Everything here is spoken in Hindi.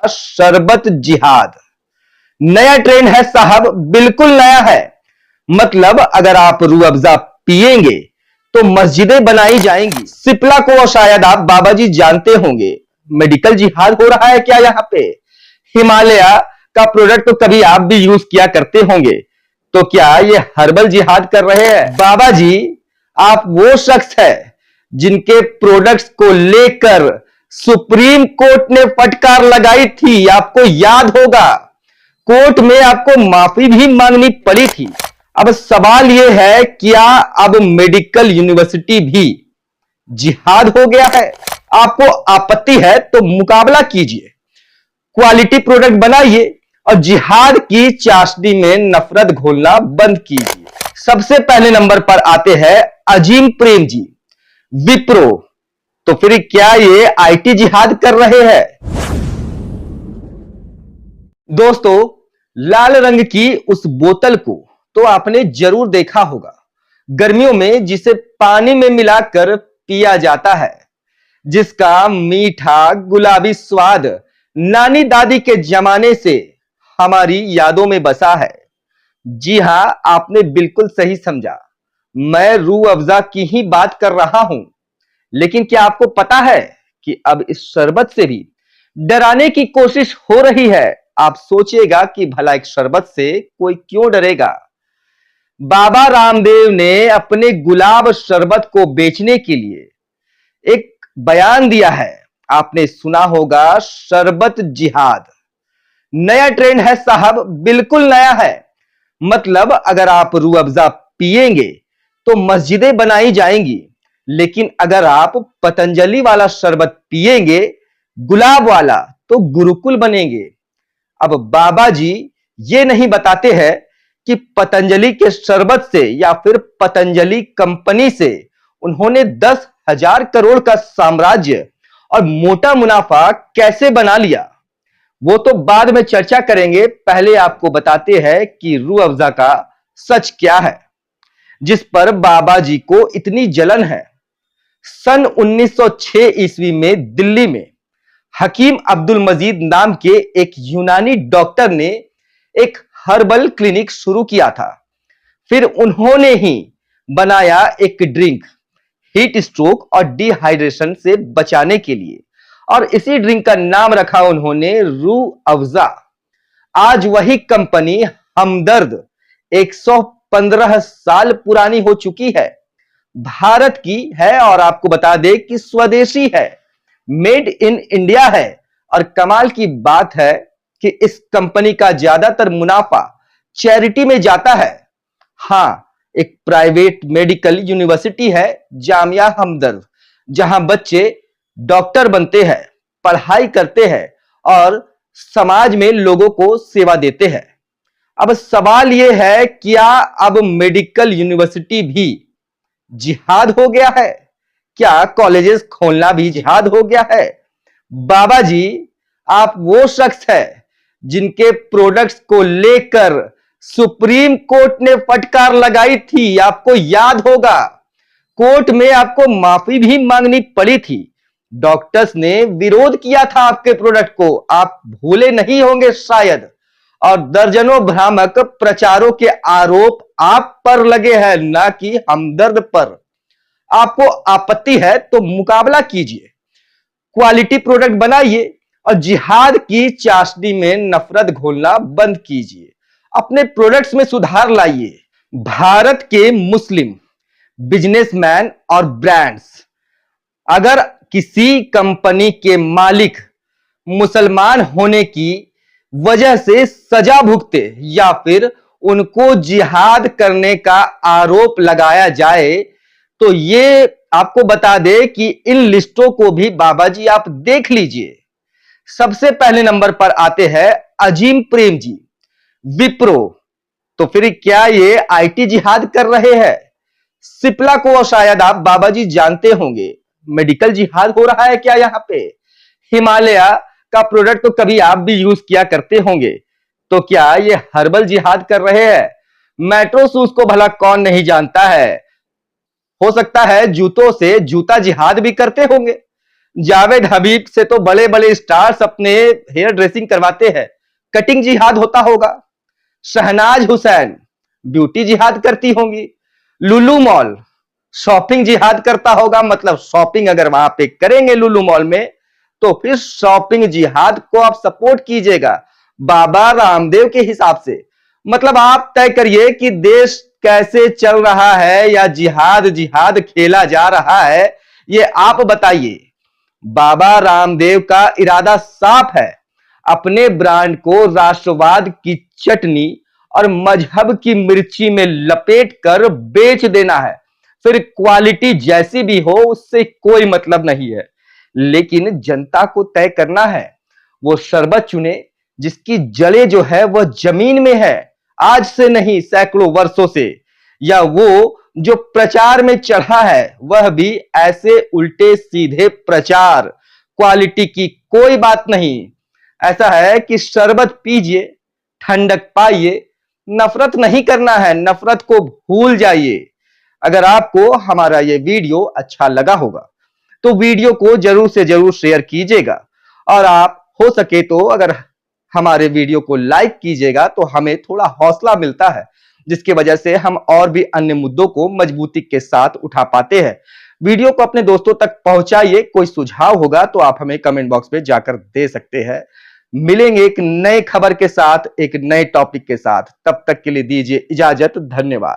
शरबत जिहाद नया ट्रेंड है साहब, बिल्कुल नया है। मतलब अगर आप रूह अफ़ज़ा पिएंगे तो मस्जिदें बनाई जाएंगी। सिप्ला को शायद आप बाबा जी जानते होंगे। मेडिकल जिहाद हो रहा है क्या यहाँ पे? हिमालय का प्रोडक्ट तो कभी आप भी यूज किया करते होंगे, तो क्या ये हर्बल जिहाद कर रहे हैं? बाबा जी, आप वो शख्स है जिनके प्रोडक्ट्स को लेकर सुप्रीम कोर्ट ने फटकार लगाई थी, आपको याद होगा। कोर्ट में आपको माफी भी मांगनी पड़ी थी। अब सवाल यह है, क्या अब मेडिकल यूनिवर्सिटी भी जिहाद हो गया है? आपको आपत्ति है तो मुकाबला कीजिए, क्वालिटी प्रोडक्ट बनाइए और जिहाद की चाशनी में नफरत घोलना बंद कीजिए। सबसे पहले नंबर पर आते हैं अजीम प्रेम जी, विप्रो। तो फिर क्या ये आईटी जिहाद कर रहे हैं? दोस्तों, लाल रंग की उस बोतल को तो आपने जरूर देखा होगा, गर्मियों में जिसे पानी में मिलाकर पिया जाता है, जिसका मीठा गुलाबी स्वाद नानी दादी के जमाने से हमारी यादों में बसा है। जी हां, आपने बिल्कुल सही समझा, मैं रूह अफ़ज़ा की ही बात कर रहा हूं। लेकिन क्या आपको पता है कि अब इस शरबत से भी डराने की कोशिश हो रही है? आप सोचिएगा कि भला एक शरबत से कोई क्यों डरेगा। बाबा रामदेव ने अपने गुलाब शरबत को बेचने के लिए एक बयान दिया है, आपने सुना होगा, शरबत जिहाद नया ट्रेंड है साहब, बिल्कुल नया है। मतलब अगर आप रूह अफ़ज़ा पिएंगे तो मस्जिदें बनाई जाएंगी, लेकिन अगर आप पतंजलि वाला शरबत पिएंगे, गुलाब वाला, तो गुरुकुल बनेंगे। अब बाबा जी ये नहीं बताते हैं कि पतंजलि के शरबत से या फिर पतंजलि कंपनी से उन्होंने 10,000 करोड़ का साम्राज्य और मोटा मुनाफा कैसे बना लिया। वो तो बाद में चर्चा करेंगे, पहले आपको बताते हैं कि रूह अफ़ज़ा का सच क्या है, जिस पर बाबा जी को इतनी जलन है। सन 1906 ईस्वी में दिल्ली में हकीम अब्दुल मजीद नाम के एक यूनानी डॉक्टर ने एक हर्बल क्लिनिक शुरू किया था। फिर उन्होंने ही बनाया एक ड्रिंक हीट स्ट्रोक और डिहाइड्रेशन से बचाने के लिए, और इसी ड्रिंक का नाम रखा उन्होंने रूह अफ़ज़ा। आज वही कंपनी हमदर्द 115 साल पुरानी हो चुकी है, भारत की है, और आपको बता दें कि स्वदेशी है, मेड इन इंडिया है। और कमाल की बात है कि इस कंपनी का ज्यादातर मुनाफा चैरिटी में जाता है। हां, एक प्राइवेट मेडिकल यूनिवर्सिटी है जामिया हमदर्द, जहां बच्चे डॉक्टर बनते हैं, पढ़ाई करते हैं और समाज में लोगों को सेवा देते हैं। अब सवाल यह है, क्या अब मेडिकल यूनिवर्सिटी भी जिहाद हो गया है? क्या कॉलेजेस खोलना भी जिहाद हो गया है? बाबा जी, आप वो शख्स है जिनके प्रोडक्ट्स को लेकर सुप्रीम कोर्ट ने फटकार लगाई थी, आपको याद होगा। कोर्ट में आपको माफी भी मांगनी पड़ी थी, डॉक्टर्स ने विरोध किया था आपके प्रोडक्ट को, आप भूले नहीं होंगे शायद। और दर्जनों भ्रामक प्रचारों के आरोप आप पर लगे हैं, ना कि हमदर्द पर। आपको आपत्ति है तो मुकाबला कीजिए, क्वालिटी प्रोडक्ट बनाइए और जिहाद की चाशनी में नफरत घोलना बंद कीजिए। अपने प्रोडक्ट्स में सुधार लाइए। भारत के मुस्लिम बिजनेसमैन और ब्रांड्स अगर किसी कंपनी के मालिक मुसलमान होने की वजह से सजा भुगते या फिर उनको जिहाद करने का आरोप लगाया जाए, तो ये आपको बता दे कि इन लिस्टों को भी बाबा जी आप देख लीजिए। सबसे पहले नंबर पर आते हैं अजीम प्रेम जी, विप्रो। तो फिर क्या ये आईटी जिहाद कर रहे हैं? सिप्ला को शायद आप बाबा जी जानते होंगे। मेडिकल जिहाद हो रहा है क्या यहाँ पे? हिमालय का प्रोडक्ट तो कभी आप भी यूज किया करते होंगे, तो क्या ये हर्बल जिहाद कर रहे हैं? मेट्रो शूज को भला कौन नहीं जानता है? हो सकता है जूतों से जूता जिहाद भी करते होंगे। जावेद हबीब से तो बड़े बड़े स्टार्स अपने हेयर ड्रेसिंग करवाते हैं, कटिंग जिहाद होता होगा। शहनाज हुसैन ब्यूटी जिहाद करती होंगी। लुलु मॉल शॉपिंग जिहाद करता होगा, मतलब शॉपिंग अगर वहां पे करेंगे लुलु मॉल में तो फिर शॉपिंग जिहाद को आप सपोर्ट कीजिएगा बाबा रामदेव के हिसाब से। मतलब आप तय करिए कि देश कैसे चल रहा है या जिहाद जिहाद खेला जा रहा है, ये आप बताइए। बाबा रामदेव का इरादा साफ है, अपने ब्रांड को राष्ट्रवाद की चटनी और मजहब की मिर्ची में लपेट कर बेच देना है। फिर क्वालिटी जैसी भी हो उससे कोई मतलब नहीं है, लेकिन जनता को तय करना है। वो शरबत चुने जिसकी जड़ें जो है वह जमीन में है, आज से नहीं सैकड़ों वर्षों से। या वो जो प्रचार में चढ़ा है वह भी ऐसे उल्टे सीधे प्रचार, क्वालिटी की कोई बात नहीं। ऐसा है कि शरबत पीजिए, ठंडक पाइए, नफरत नहीं करना है, नफरत को भूल जाइए। अगर आपको हमारा ये वीडियो अच्छा लगा होगा तो वीडियो को जरूर से जरूर शेयर कीजिएगा, और आप हो सके तो अगर हमारे वीडियो को लाइक कीजिएगा तो हमें थोड़ा हौसला मिलता है, जिसकी वजह से हम और भी अन्य मुद्दों को मजबूती के साथ उठा पाते हैं। वीडियो को अपने दोस्तों तक पहुंचाइए। कोई सुझाव होगा तो आप हमें कमेंट बॉक्स में जाकर दे सकते हैं। मिलेंगे एक नए खबर के साथ, एक नए टॉपिक के साथ। तब तक के लिए दीजिए इजाजत। धन्यवाद।